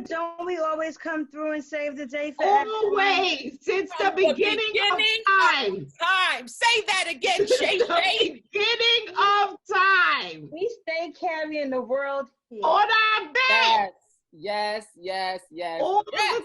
don't we always come through and save the day for Always, since the beginning of time. Say that again, Shay. The beginning of time. We stay carrying the world here. On our back. Yes. All the time.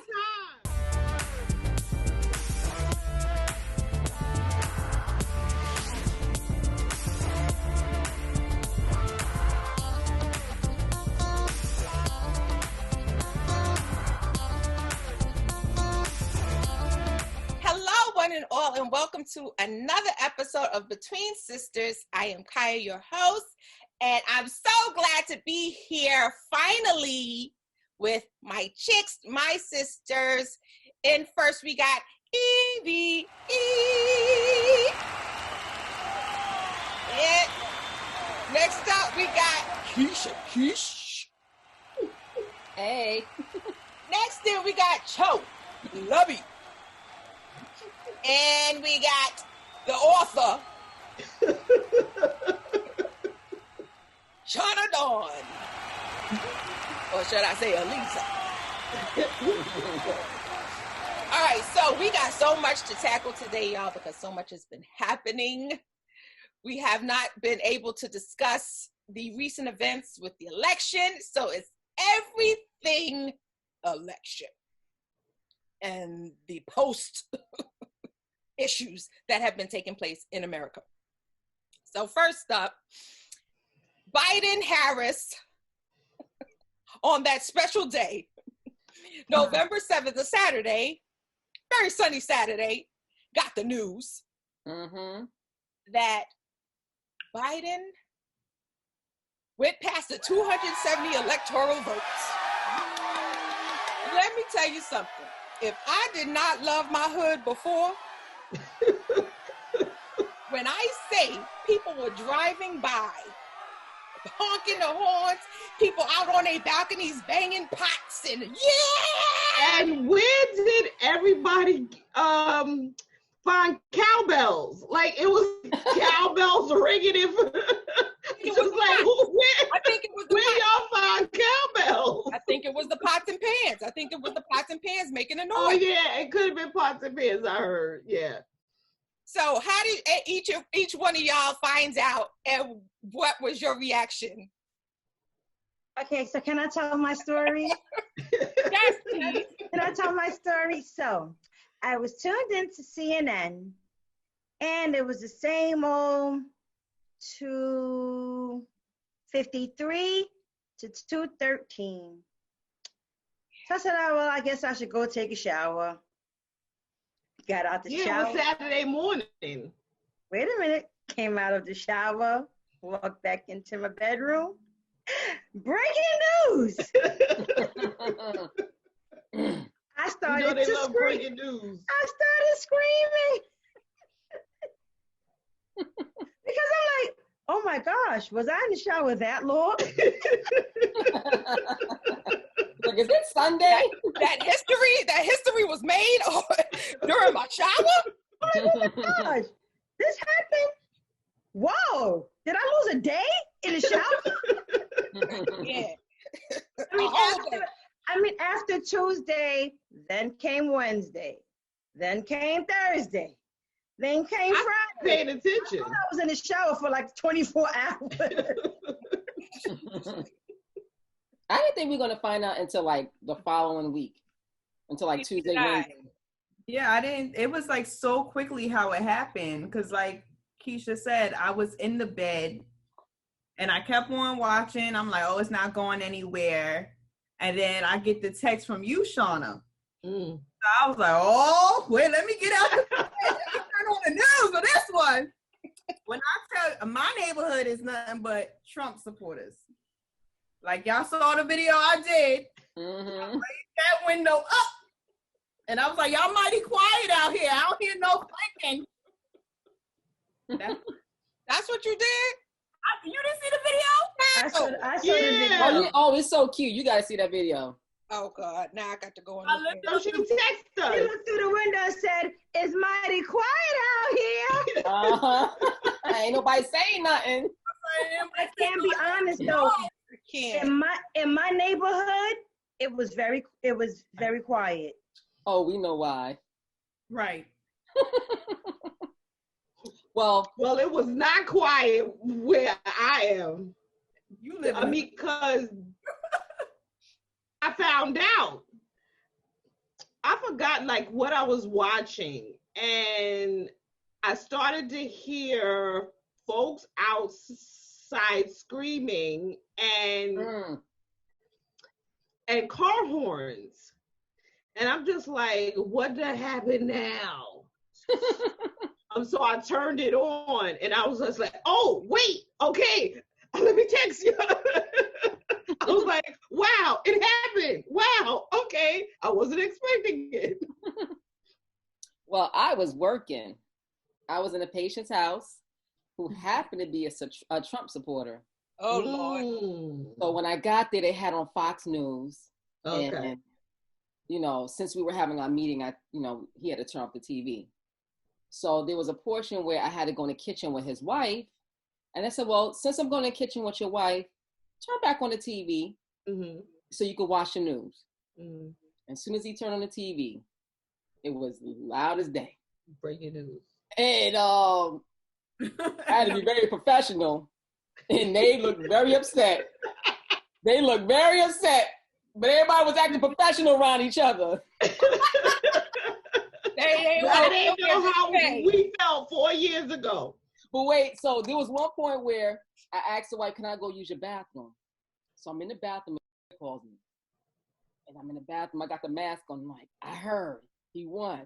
One and all, and welcome to another episode of Between Sisters. I am Chaya, your host, and I'm so glad to be here finally with my chicks, my sisters. And first we got Evie. And next up we got Keisha. Hey. Next then we got Cho. Lovey. And we got the author, Shauna Dawn. Or should I say Elisa? All right, so we got so much to tackle today, y'all, because so much has been happening. We have not been able to discuss the recent events with the election, so it's everything election. And the post issues that have been taking place in America. So first up, Biden-Harris on that special day, November 7th, a Saturday, very sunny Saturday, got the news that Biden went past the 270 electoral votes. Let me tell you something. If I did not love my hood before, when I say people were driving by, honking the horns, people out on their balconies banging pots and yeah! And where did everybody find cowbells? Like it was cowbells ringing in. It was like, I think it was where y'all find cowbells? I think it was the pots and pans. I think it was the pots and pans making a noise. Oh yeah, it could have been pots and pans. I heard, yeah. So how did each one of y'all finds out, and what was your reaction? Okay, so can I tell my story? Yes, please. Can I tell my story? So I was tuned into CNN, and it was the same old 2:53 to 2:13. So I said, oh, well, I guess I should go take a shower. Got out the shower. It was Saturday morning. Wait a minute. Came out of the shower, walked back into my bedroom. Breaking news! I started to scream. Breaking news. I started screaming. Because I'm like, oh my gosh, was I in the shower that long? Like, is it Sunday? That history was made during my shower? Oh my gosh, this happened? Whoa, did I lose a day in the shower? Yeah. After Tuesday, then came Wednesday, then came Thursday, then came Friday. Paying attention. I was in the shower for like 24 hours. I didn't think we were going to find out until like the following week, until like Tuesday, Wednesday. Yeah, I didn't. It was like so quickly how it happened. Because like Keisha said, I was in the bed and I kept on watching. I'm like, oh, it's not going anywhere. And then I get the text from you, Shauna. So I was like, oh, wait, let me get out the bed. Let me turn on the news for this one. When I tell you, my neighborhood is nothing but Trump supporters. Like, y'all saw the video I did. I raised that window up. And I was like, y'all mighty quiet out here. I don't hear no clicking. That's what you did? You didn't see the video? I saw the video. Oh, it's so cute. You got to see that video. Oh, God. Now I got to go on. So she texted us. She looked through the window and said, it's mighty quiet out here. Ain't nobody saying nothing. I can't be honest, though. In my neighborhood, it was very quiet. Oh, we know why. Right. Well, it was not quiet where I am. You live I mean, because I found out. I forgot like what I was watching, and I started to hear folks outside screaming and car horns. And I'm just like, what the happened now? So I turned it on and I was just like, oh, wait, okay, let me text you. I was like, wow, it happened. Wow, okay. I wasn't expecting it. well, I was working. I was in a patient's house who happened to be a Trump supporter. Oh, Lord. So when I got there, they had on Fox News. Okay. And, you know, since we were having our meeting, he had to turn off the TV. So there was a portion where I had to go in the kitchen with his wife. And I said, well, since I'm going to the kitchen with your wife, turn back on the TV so you could watch the news. And as soon as he turned on the TV, it was loud as day. Breaking news. And I had to be very professional. And they looked very upset. But everybody was acting professional around each other. I didn't know how we felt 4 years ago. But wait, so there was one point where I asked the wife, can I go use your bathroom? So I'm in the bathroom, and he calls me. And I'm in the bathroom, I got the mask on. I'm like, I heard he won.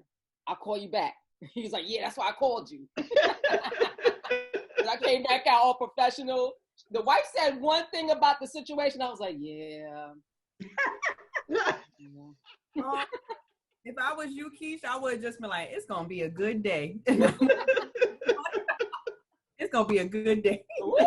I'll call you back. He's like, yeah, that's why I called you. And I came back out all professional. The wife said one thing about the situation. I was like, yeah. If I was you, Keish, I would have just been like, it's going to be a good day. It's going to be a good day. Ooh, I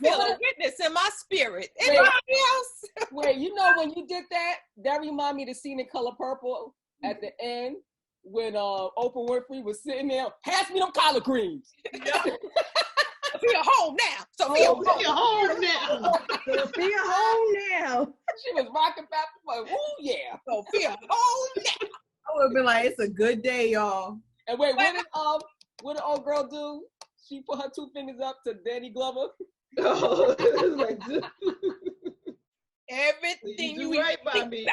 feel a witness in my spirit. Anybody else? Wait, you know when you did that? That reminded me of the scene in Color Purple at the end when Oprah Winfrey was sitting there, pass me them collard greens. Sophia home now. Sophia home now. Sophia home now. She was rocking back like, ooh yeah. Sophia home now. I would have been like, it's a good day, y'all. And wait, what did old girl do? She put her 2 fingers up to Danny Glover. Oh, like, everything you right by me.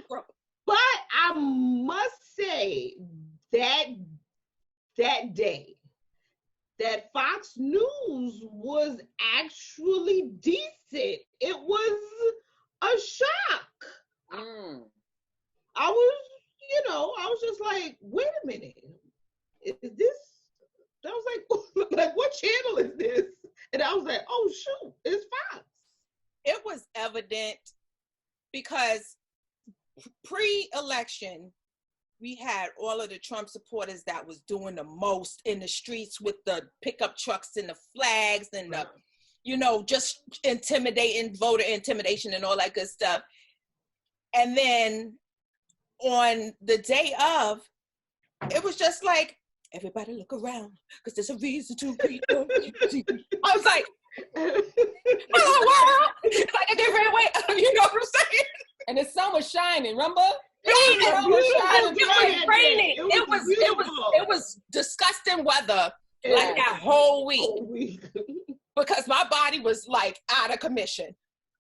But I must say that day, that Fox News was actually decent. It was a shock. I was just like, wait a minute. Is this? I was like, what channel is this? And I was like, oh shoot, it's Fox. It was evident because pre-election, we had all of the Trump supporters that was doing the most in the streets with the pickup trucks and the flags and the, just intimidating, voter intimidation and all that good stuff. And then on the day of, it was just like, everybody look around because there's a reason to be. I was like, hello world. Like a different way, you know what I'm saying? And the sun was shining, remember? It was raining. It was disgusting weather like that whole week. Because my body was like out of commission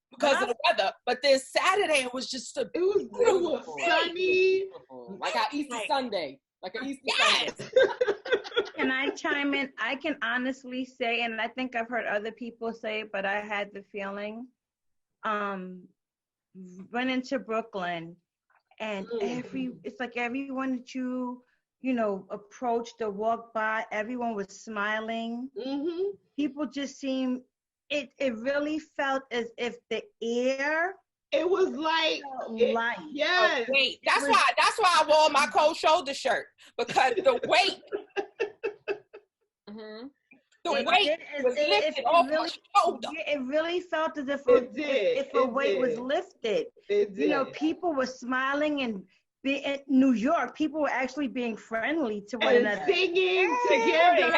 because of the weather. But then Saturday it was just it was sunny. Like our Easter Sunday. Like an Easter Sunday. Can I chime in? I can honestly say, and I think I've heard other people say, but I had the feeling, went into Brooklyn and it's like everyone that you approached or walked by, everyone was smiling. People just seemed, it really felt as if the air, it was like light. Yes. Oh, wait, that's why I wore my cold shoulder shirt, because the weight, the weight was lifted off my shoulder. It really felt as if It did. if a weight was lifted. It did. People were smiling and in New York, people were actually being friendly to one and another. singing together.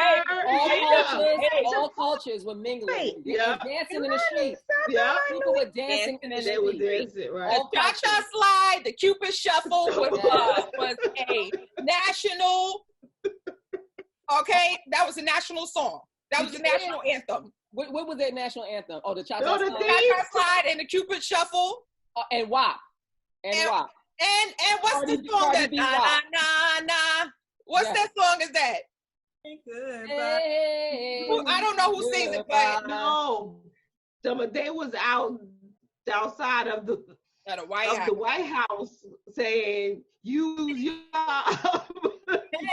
All cultures were mingling and dancing in the streets. Yeah, people were dancing in the they were streets. dancing, right? The cha-cha slide, the Cupid shuffle was a national. Okay, that was a national song. That was a national anthem. What was their national anthem? Oh, the cha-cha No, slide. the Cha-cha slide and the Cupid shuffle. And WAP. And WAP. And what's Cardi the song that B, na na na na? What's that song? Is that? Good. Hey, I don't know who sings it, but No, they was outside of the White House saying, "Use your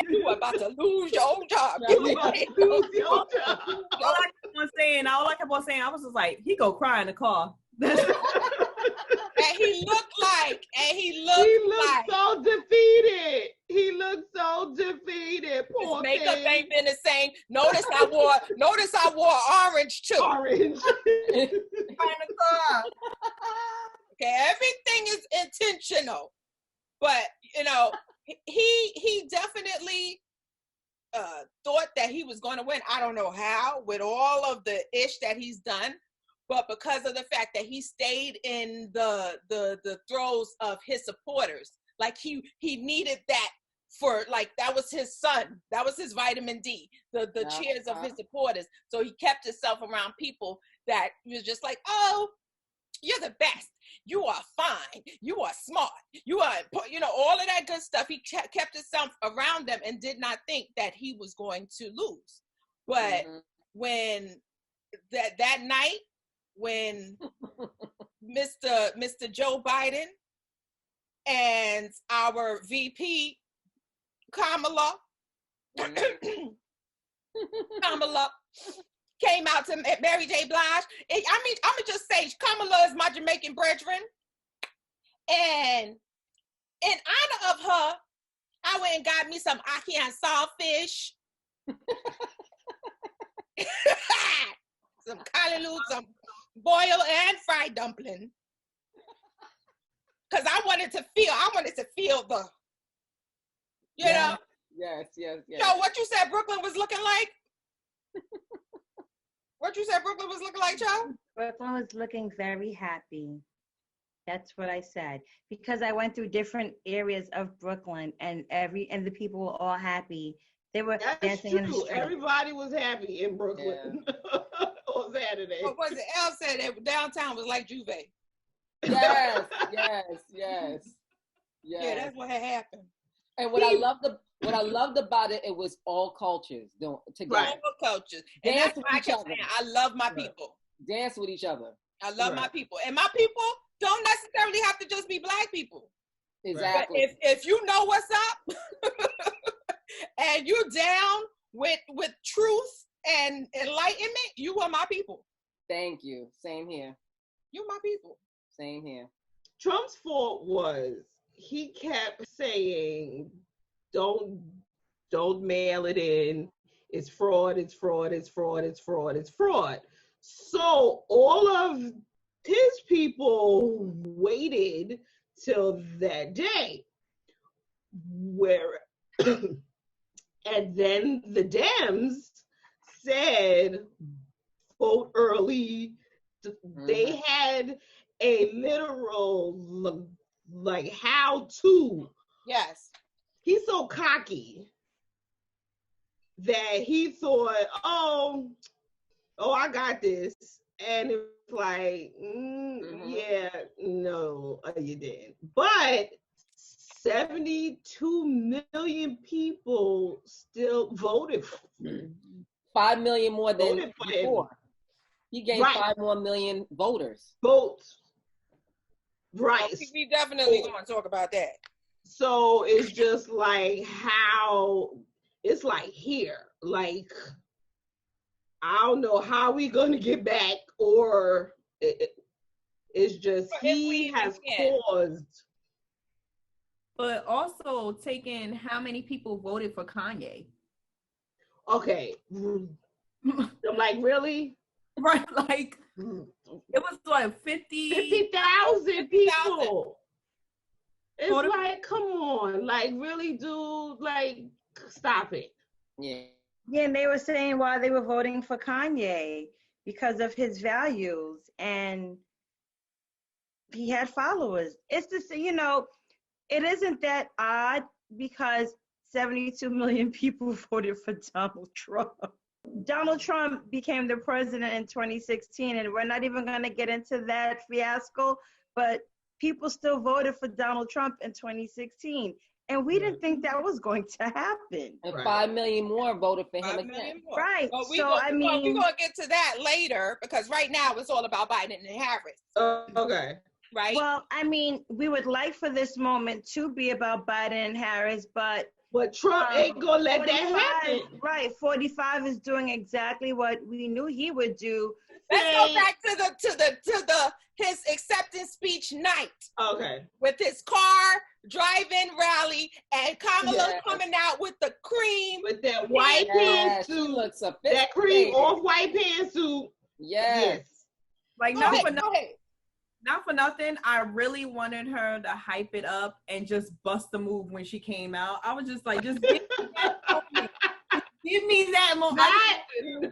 you are about to lose your job. you about to lose your job." All I kept on saying, I was just like, he go cry in the car. And he looked like so defeated. He looked so defeated. Poor his makeup thing. ain't been the same. Notice I wore orange too. Orange. In the car. Okay, everything is intentional. But he definitely thought that he was going to win. I don't know how, with all of the ish that he's done. But because of the fact that he stayed in the throes of his supporters, like he needed that for, like, that was his sun, that was his vitamin D, the cheers of his supporters. So he kept himself around people that was just like, oh, you're the best, you are fine, you are smart, you are, all of that good stuff. He kept himself around them and did not think that he was going to lose. But when that night, when Mr. Joe Biden and our VP Kamala came out to Mary J. Blige, I'm gonna just say Kamala is my Jamaican brethren, and in honor of her, I went and got me some ackee and saltfish, some callaloo, some boiled and fried dumpling, because I wanted to feel the, know. Yes. So what you said Brooklyn was looking like? What you said Brooklyn was looking like, Joe? Brooklyn was looking very happy. That's what I said. Because I went through different areas of Brooklyn and the people were all happy. They were dancing in the street. Everybody was happy in Brooklyn on Saturday. What was it? Elle said that downtown was like Juve. Yes. Yeah, that's what had happened. And what I loved about it, it was all cultures together. Right. All cultures. And Dance that's with why I each kept other. saying, I love my people. Dance with each other. I love my people. And my people don't necessarily have to just be Black people. Exactly. But if you know what's up and you're down with truth and enlightenment, you are my people. Thank you. Same here. You're my people. Same here. Trump's fault was he kept saying, don't mail it in. It's fraud, it's fraud, it's fraud, it's fraud, it's fraud. So all of his people waited till that day where and then the Dems said vote early. They had a literal like how to. Yes. He's so cocky that he thought, oh, I got this. And it's like, yeah, no, you didn't. But 72 million people still voted for him. 5 million more than before. He gained 5 more million voters. Votes. Right. We definitely going to talk about that. So it's just like how it's like here, like I don't know how we gonna get back, or it's just he has caused. But also taking how many people voted for Kanye. Okay, I'm like, really? Right, like it was like 50,000 people. It's like, come on, like, really, dude, like, stop it. Yeah. Yeah, and they were saying why they were voting for Kanye because of his values, and he had followers. It's just, it isn't that odd because 72 million people voted for Donald Trump. Donald Trump became the president in 2016, and we're not even going to get into that fiasco, but people still voted for Donald Trump in 2016. And we didn't think that was going to happen. And 5 million more voted for him again. Right. Well, we're going to get to that later because right now it's all about Biden and Harris. Okay. Right. Well, I mean, we would like for this moment to be about Biden and Harris, but Trump ain't gonna let that happen. Right. 45 is doing exactly what we knew he would do. Let's go back to his acceptance speech night. Okay. With his car drive-in rally and Kamala coming out with the cream, with that white pantsuit, that cream off-white pantsuit. Yes. Like not for nothing, I really wanted her to hype it up and just bust the move when she came out. I was just like, just give me that moment. Give me that moment. One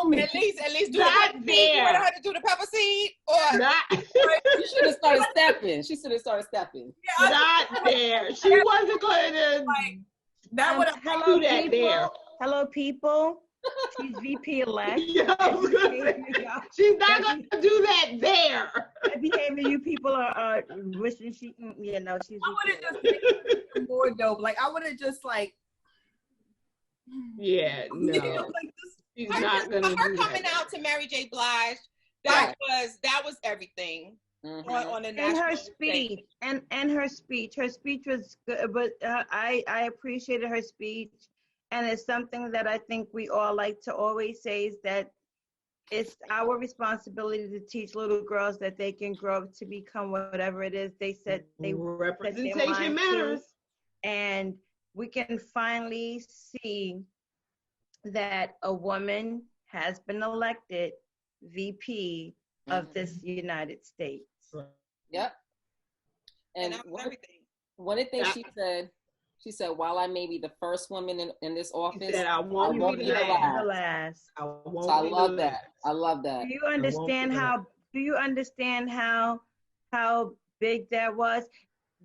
moment. At least do that there. You want her to do the pepper seed? Or she should have started stepping. She should have started stepping. Yeah, not there. She wasn't going to that would have hello that there. Hello people. She's VP elect. Yeah, she's not going to do that there. The behavior you people are wishing she. Yeah, no, she's. I would have just made more dope. Like I would have just like. Yeah, no. She's not going to do her coming out to Mary J. Blige. That was everything. Mm-hmm. On the national and her speech stage. and her speech was good, but I appreciated her speech. And it's something that I think we all like to always say is that it's our responsibility to teach little girls that they can grow up to become whatever it is they said they representation matters. And we can finally see that a woman has been elected VP of this United States. Yep. And one of the things she said, while I may be the first woman in this office, I won't be the last. So I love that. I love that. Do you understand how big that was?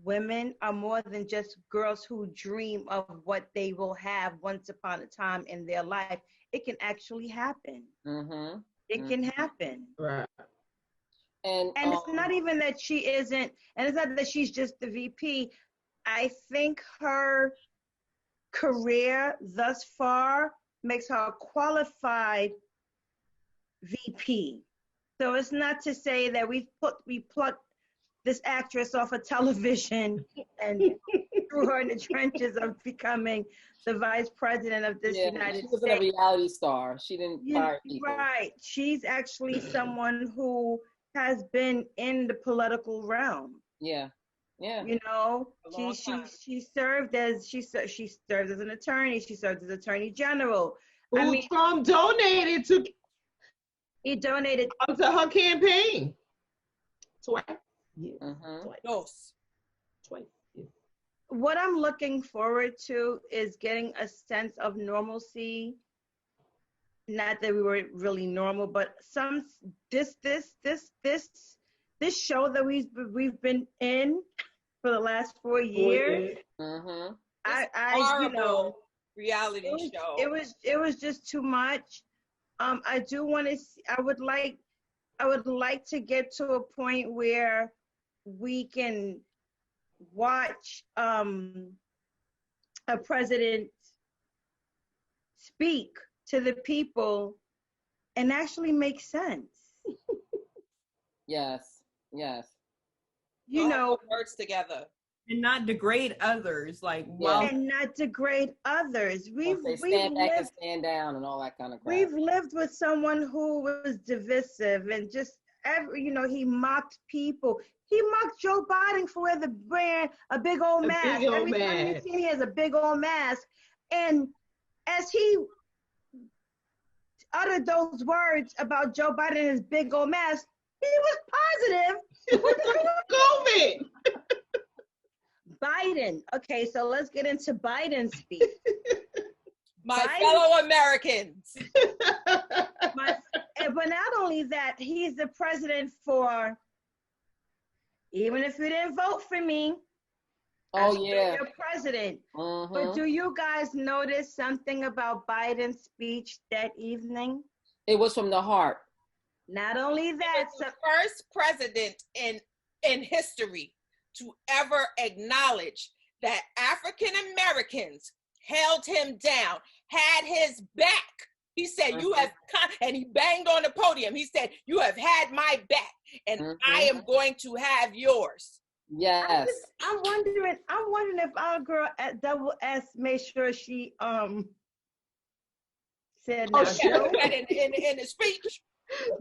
Women are more than just girls who dream of what they will have once upon a time in their life. It can actually happen. Mm-hmm. It can happen. Right. And it's not even that she isn't, and it's not that she's just the VP. I think her career thus far makes her a qualified VP. So it's not to say that we plucked this actress off of television and threw her in the trenches of becoming the vice president of this United States. She wasn't a reality star. She didn't fire people. Right. She's actually someone who has been in the political realm. Yeah. Yeah. You know, she served as an attorney. She served as attorney general. Trump donated to. He donated to her campaign. Twice. Yeah. Twice. Yeah. What I'm looking forward to is getting a sense of normalcy. Not that we were really normal, but this show that we've been in for the last 4 years. Mm-hmm. I reality show. It was just too much. I do want to. I would like to get to a point where we can watch a president speak to the people and actually make sense. Yes. You know, words together. And not degrade others, and not degrade others. We've stand back and stand down and all that kind of crap. We've lived with someone who was divisive and just he mocked people. He mocked Joe Biden for wearing a big old mask. Every time you see him, he has a big old mask. And as he uttered those words about Joe Biden and his big old mask, he was positive. COVID. Biden. Okay, so let's get into Biden's speech. Fellow Americans. But not only that, he's the president for, even if you didn't vote for me, oh yeah, you're president. Uh-huh. But do you guys notice something about Biden's speech that evening? It was from the heart. Not only that, the first president in history to ever acknowledge that African Americans held him down, had his back. He said, you have, and he banged on the podium. He said, you have had my back, and I am going to have yours. Yes. I'm wondering if our girl at Double S made sure she said in the speech.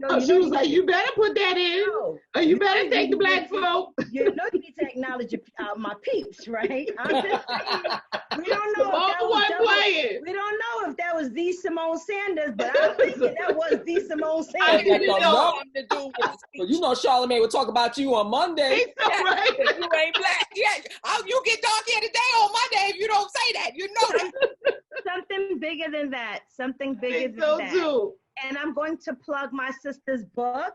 No, she was like, you better put that in. No. Or you better take the black folk. You know you need to acknowledge my peeps, right? I'm just saying, we don't know. We don't know if that was the Simone Sanders, but I'm thinking that was the Simone Sanders. You know Charlamagne would talk about you on Monday. Right. You ain't black. Yeah, you get dark hair today on Monday if you don't say that. You know that. Something bigger than that. Something bigger than that. Too. And I'm going to plug my sister's book.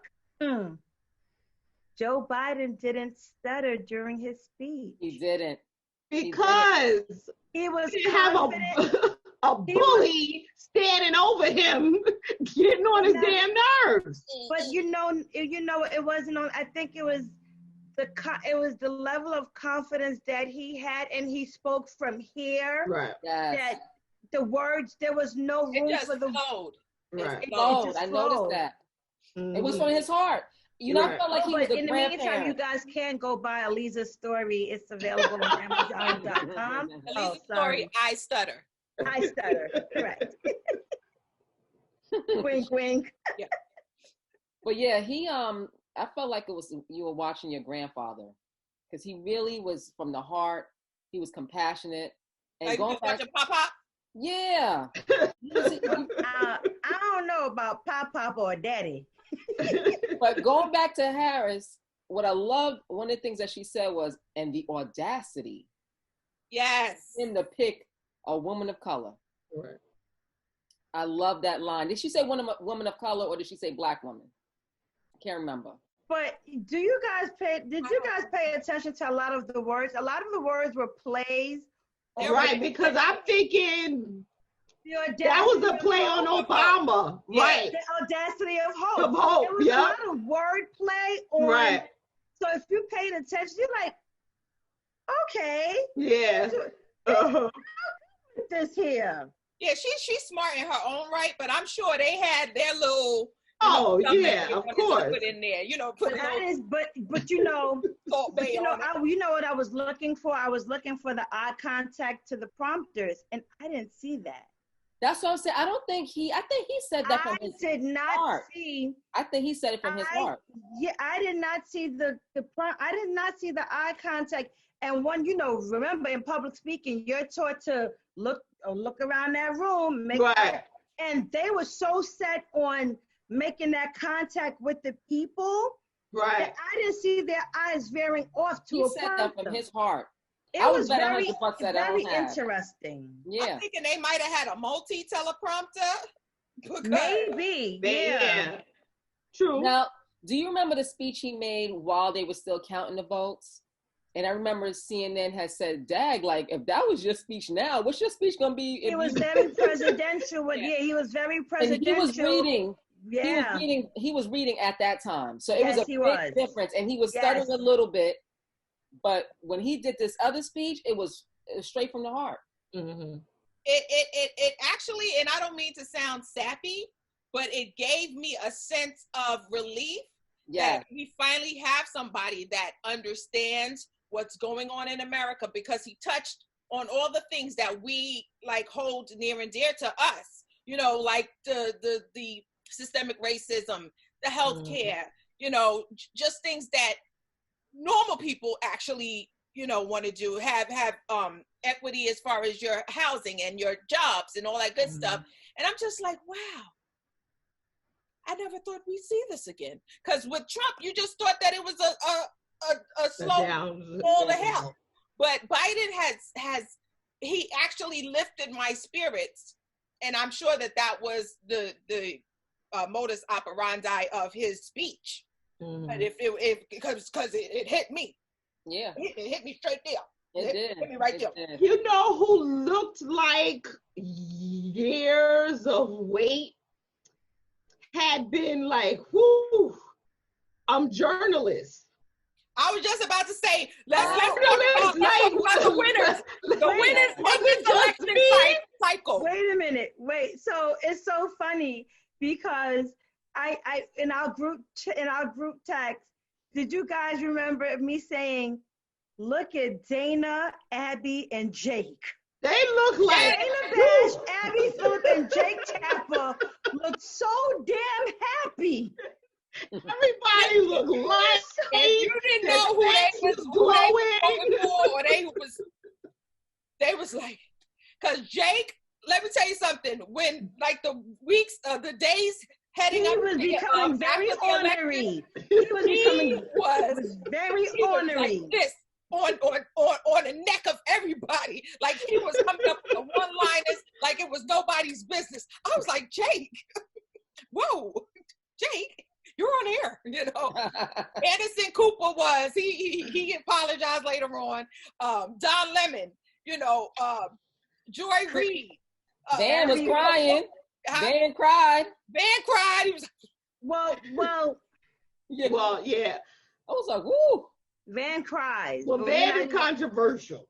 Joe Biden didn't stutter during his speech. He didn't. Because he was have a bully standing over him, getting on his damn nerves. But you know, it wasn't on. I think it was the level of confidence that he had, and he spoke from here. Right. Yes. That the words, there was no room for the flowed. Right. It flowed. I noticed that. It was from his heart. You know, I felt like he was a in the meantime, you guys can go buy Aliza's story. It's available on Amazon.com. Aliza's story, I stutter. I stutter, correct. Wink, wink. Yeah. But yeah, I felt like it was you were watching your grandfather, because he really was from the heart. He was compassionate. And like going back to Pop. Yeah. I don't know about Pop or Daddy. But going back to Harris, what I loved, one of the things that she said was, and the audacity. Yes. Him to pick a woman of color. Right. I love that line. Did she say woman of color, or did she say black woman? I can't remember. But did you guys pay attention to a lot of the words? A lot of the words were plays. Right, because I'm thinking that was a play on Obama. Yeah. Right. The audacity of hope. There was a lot of wordplay on. Right. So if you paid attention, you're like, okay. Yeah. This here. Yeah, she's smart in her own right, but I'm sure they had their little. Oh yeah, of course. Put in there, But you know, you know what I was looking for? I was looking for the eye contact to the prompters, and I didn't see that. That's what I'm saying. I think he said that from his heart. I did not see. I think he said it from his heart. Yeah, I did not see I did not see the eye contact. And one, remember in public speaking, you're taught to look around that room, and they were so set on making that contact with the people, right? I didn't see their eyes veering off to he said that from his heart. It was very interesting. Yeah, I'm thinking they might have had a multi-teleprompter. Maybe, yeah. True. Now, do you remember the speech he made while they were still counting the votes? And I remember CNN had said, "Dag, like if that was your speech now, what's your speech gonna be?" It was very presidential. He was very presidential. And he was reading. Yeah. He was reading at that time. So it was a big difference. And he was stuttering a little bit. But when he did this other speech, it was straight from the heart. Mm-hmm. It actually, and I don't mean to sound sappy, but it gave me a sense of relief that we finally have somebody that understands what's going on in America, because he touched on all the things that we like hold near and dear to us, like the systemic racism, the healthcare, just things that normal people actually, want to do, have equity as far as your housing and your jobs and all that good stuff. And I'm just like, wow, I never thought we'd see this again. Because with Trump, you just thought that it was a slow fall to hell. But Biden he actually lifted my spirits, and I'm sure that was the modus operandi of his speech. Mm-hmm. But because it hit me, it hit me straight there. It hit me right there. You know who looked like years of wait had been like, whoo, journalists. I was just about to say, let's talk about the winners. The winners of this election cycle. Wait a minute. So it's so funny because I in our group text, did you guys remember me saying, look at Dana, Abby, and Jake? They look like Dana Bash, Abby Phillip, and Jake Tapper looked so damn happy. Everybody looked like you didn't know who they was going for, or they was like, because Jake, let me tell you something. When like the days heading up, he was becoming very ornery. He was very ornery. Like this on the neck of everybody. Like he was coming up with the one-liners like it was nobody's business. I was like, Jake, whoa, Jake. You're on air, Anderson Cooper was, he apologized later on. Don Lemon, Joy Reid. Van was crying. Van cried. He was well, yeah. I was like, woo. Van cries. Well, Van is controversial.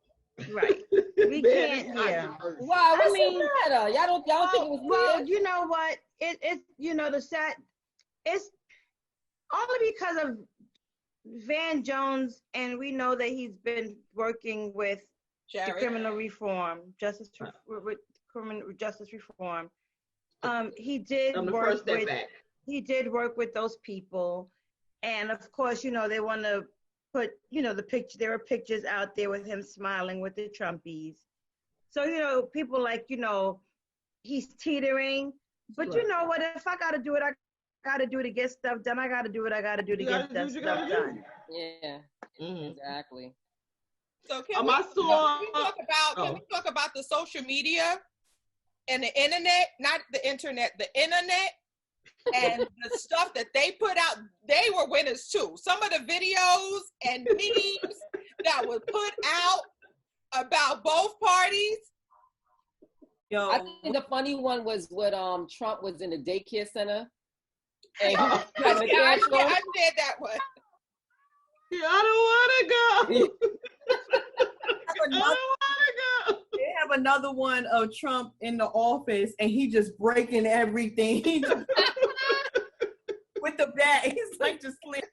Right. We can't hear. Wow, what's the matter? Y'all don't think it was well, weird? you know what? It's it's only because of Van Jones, and we know that he's been working with the criminal reform, with criminal justice reform. He did work with those people, and of course, they want to put, the picture. There are pictures out there with him smiling with the Trumpies. So people like, he's teetering. But you know what? If I got to do it, I got to do to get stuff done. I got to do what I got to do to get stuff done. Yeah, exactly. So can we talk about the social media and the internet, not the internet, the internet, and the stuff that they put out? They were winners too. Some of the videos and memes that were put out about both parties. Yo, I think the funny one was when Trump was in the daycare center. And I said that one. Yeah, I don't want to go. I don't want to go. They have another one of Trump in the office, and he just breaking everything with the bat. He's like just sleeping.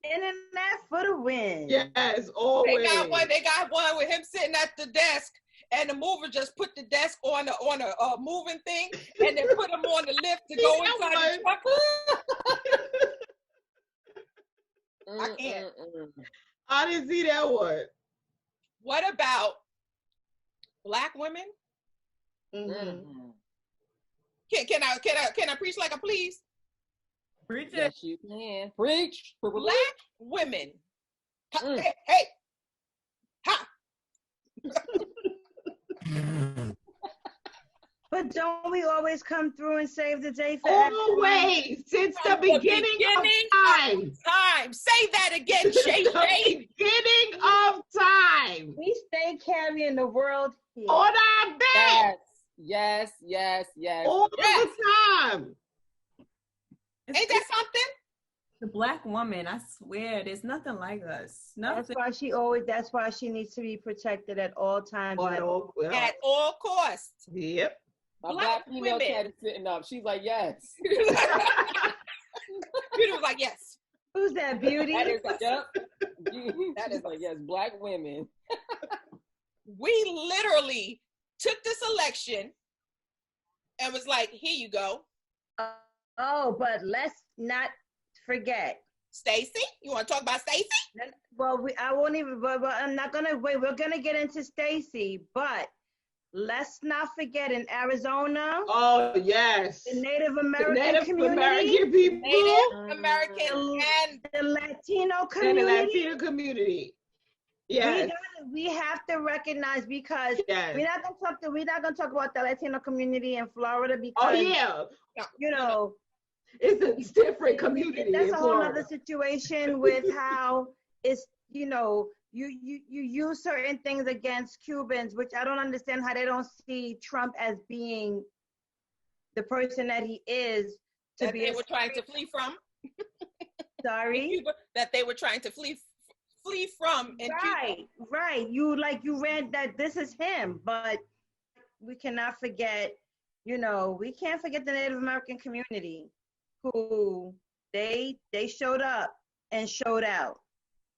Internet for the win. Yes, always. They got one with him sitting at the desk, and the mover just put the desk on a moving thing, and then put him on the lift to go inside the truck. I can't. I didn't see that one. What about Black women? Mm-hmm. Can I preach like I please? Preach it. Yes, you can. Preach. Black women. Hey. Ha. But don't we always come through and save the day for always, since the beginning of time. Say that again, Shay. Beginning of time. We stay carrying the world here. On our back. Yes. All the time. Ain't that something? The Black woman, I swear, there's nothing like us. Nothing. That's why she needs to be protected at all times. At all costs. Yep. My Black female cat is sitting up. She's like, yes. Beauty was like, yes. Who's that, Beauty? That is like, yep. That is like, yes, Black women. We literally took this election and was like, here you go. But let's not forget. Stacey? You want to talk about Stacey? Well, I won't even, but I'm not going to wait. We're going to get into Stacey, but let's not forget in Arizona. Oh, yes. The Native American community. American people. Native American and the Latino community. Yes. We have to recognize, because Yes. we're not gonna talk about the Latino community in Florida, because you know, it's a different community. That's in a whole Florida. other situation with how it's, you use certain things against Cubans, which I don't understand how they don't see Trump as being the person that he is. That they were trying to flee from. Sorry? Cuba, that they were trying to flee from in Cuba. Right. You read that this is him, but we cannot forget, we can't forget the Native American community, who they showed up and showed out.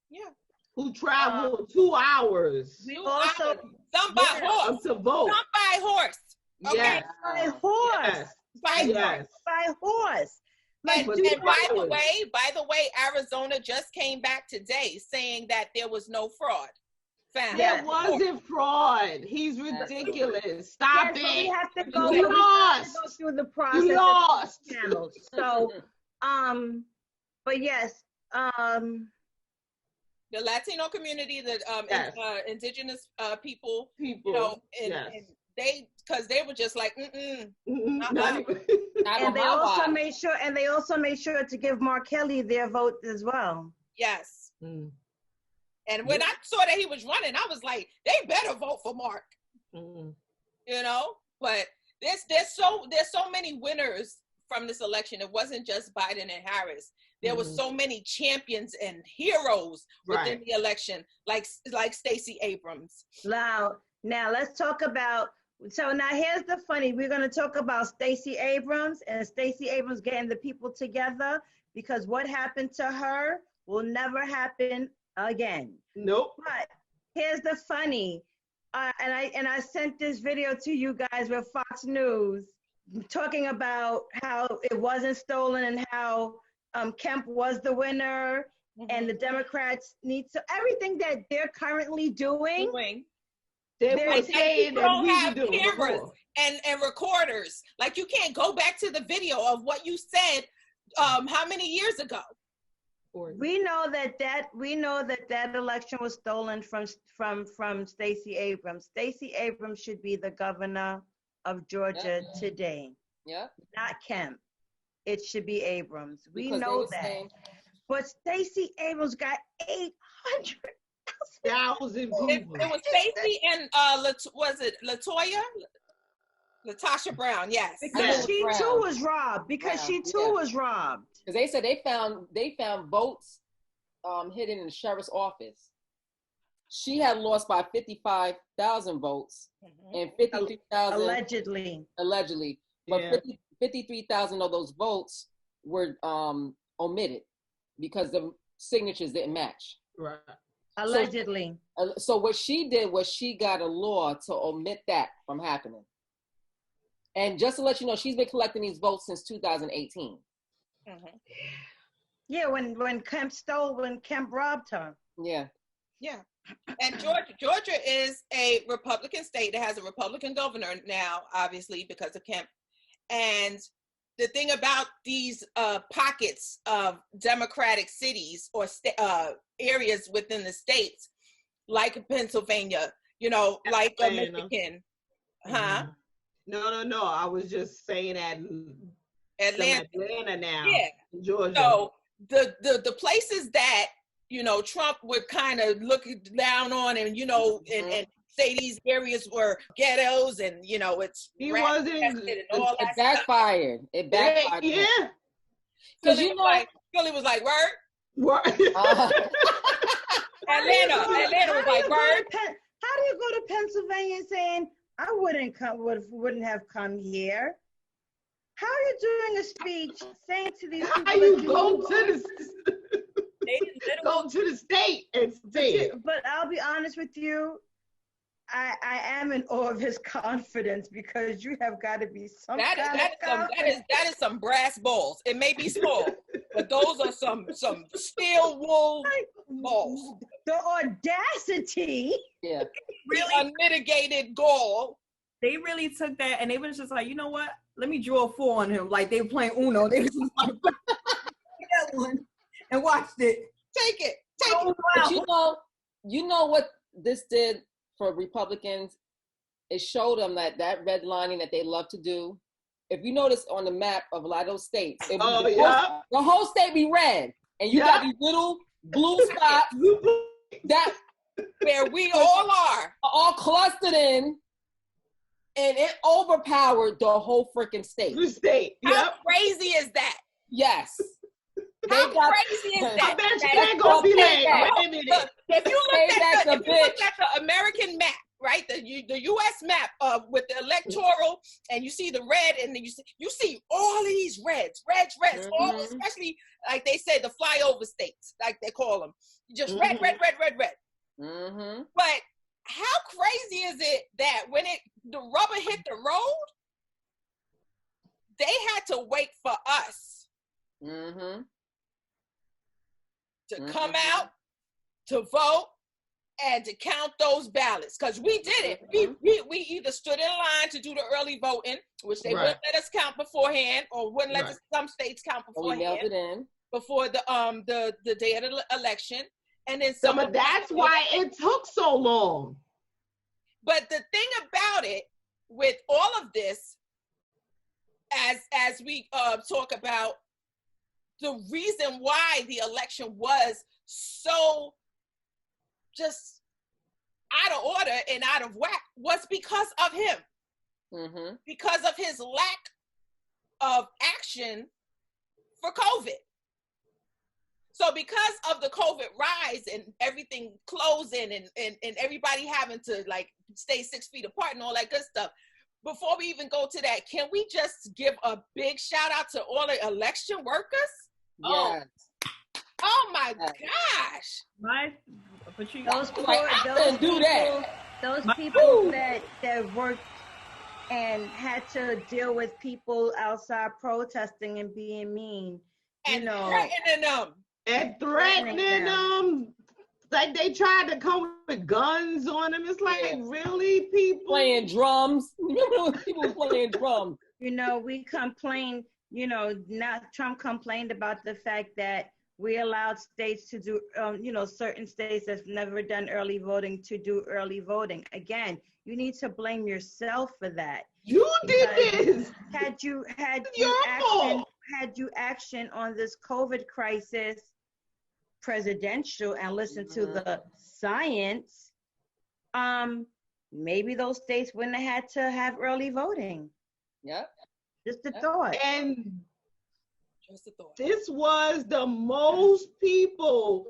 Yeah. Who traveled 2 hours. We also some by horse to vote. Some by horse. Okay. Yes. By horse. Yes. By horse. And by the way, Arizona just came back today saying that there was no fraud found. There wasn't fraud. He's ridiculous. Stop it. We have to go, You lost. go through the process. You lost. Of channels. So, but yes, the Latino community, the indigenous people, and because they were just like, and they also made sure to give Mark Kelly their vote as well. Yes. And when I saw that he was running, I was like, they better vote for Mark. But there's so many winners from this election. It wasn't just Biden and Harris. There were so many champions and heroes within the election, like Stacey Abrams. Now let's talk about. So now here's the funny. We're going to talk about Stacey Abrams and Stacey Abrams getting the people together, because what happened to her will never happen again. Nope. But here's the funny. And I sent this video to you guys with Fox News, talking about how it wasn't stolen and how Kemp was the winner, and the Democrats need to, everything that they're currently doing. They were saying don't have cameras and recorders. Like, you can't go back to the video of what you said how many years ago. We know that election was stolen from Stacey Abrams. Stacey Abrams should be the governor of Georgia today. Yeah. Not Kemp. It should be Abrams. We know that. But Stacey Abrams got 800,000 people. It was Stacey and Latoya? Latasha Brown, yes. Because she too was robbed. Because they said they found votes hidden in the sheriff's office. She had lost by 55,000 votes and 53,000 allegedly, but 53,000 of those votes were omitted because the signatures didn't match. Right. Allegedly. So what she did was she got a law to omit that from happening. And just to let you know, she's been collecting these votes since 2018. Yeah, when Kemp robbed her. Yeah. And Georgia is a Republican state that has a Republican governor now, obviously, because of Kemp. And the thing about these pockets of Democratic cities or areas within the states, like Pennsylvania, like Michigan. No. I was just saying Atlanta now. Yeah. Georgia. So the places that, Trump would kind of look down on and, and say these areas were ghettos and, it's he wasn't. And all it backfired. It backfired. Yeah. Because Philly was like, word. Atlanta was like, word. How do you go to Pennsylvania saying, I wouldn't have come here? How are you doing a speech saying to these people? How you go to the state and say it? But I'll be honest with you, I am in awe of his confidence, because you have got to be that is some brass balls. It may be small, but those are some steel wool balls. The audacity. Yeah. Really unmitigated gall. They really took that and they was just like, you know what? Let me draw a 4 on him. Like they were playing Uno. They was just like, that one and watched it. Take it. But you know what this did for Republicans? It showed them that redlining that they love to do. If you notice on the map of a lot of those states, the whole state be red, and you got these little blue spots that where we all are all clustered in, and it overpowered the whole freaking state. The state. How crazy is that? Yes. How crazy is that? I bet you ain't gonna be late. Wait a minute. If you look at the American map, right, the U.S. map with the electoral, and you see the red, and then you see all of these reds, all, especially like they say the flyover states, like they call them, just red. Mm-hmm. But how crazy is it that when the rubber hit the road, they had to wait for us to come out to vote and to count those ballots, because we did it. We either stood in line to do the early voting, which they wouldn't let us count beforehand, or wouldn't let us, some states count beforehand. We mailed it in before the day of the election, and then but that's why it took so long. But the thing about it, with all of this, as we talk about the reason why the election was so just out of order and out of whack, was because of him. Because of his lack of action for COVID. So because of the COVID rise and everything closing and everybody having to like stay 6 feet apart and all that good stuff, before we even go to that, can we just give a big shout out to all the election workers? Yes. Oh my gosh. Those people that worked and had to deal with people outside protesting and being mean, and threatening them. And threatening them. Like they tried to come with guns on them. It's like, really, people? Playing drums. Remember when people were playing drums? We complained, Trump complained about the fact that we allowed states to do, certain states that's never done early voting to do early voting. Again, you need to blame yourself for that. You did this. Had you action on this COVID crisis presidential and listen to the science, maybe those states wouldn't have had to have early voting. Yep. Just a thought. And this was the most people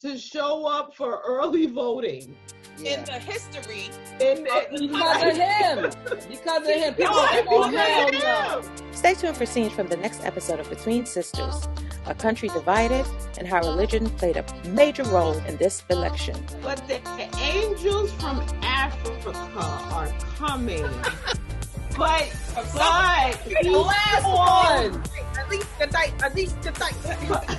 to show up for early voting in the history. Because of him. Because of him. People are like, oh, hell no. Stay tuned for scenes from the next episode of Between Sisters, a country divided, and how religion played a major role in this election. But the angels from Africa are coming. but the last one. At least the night.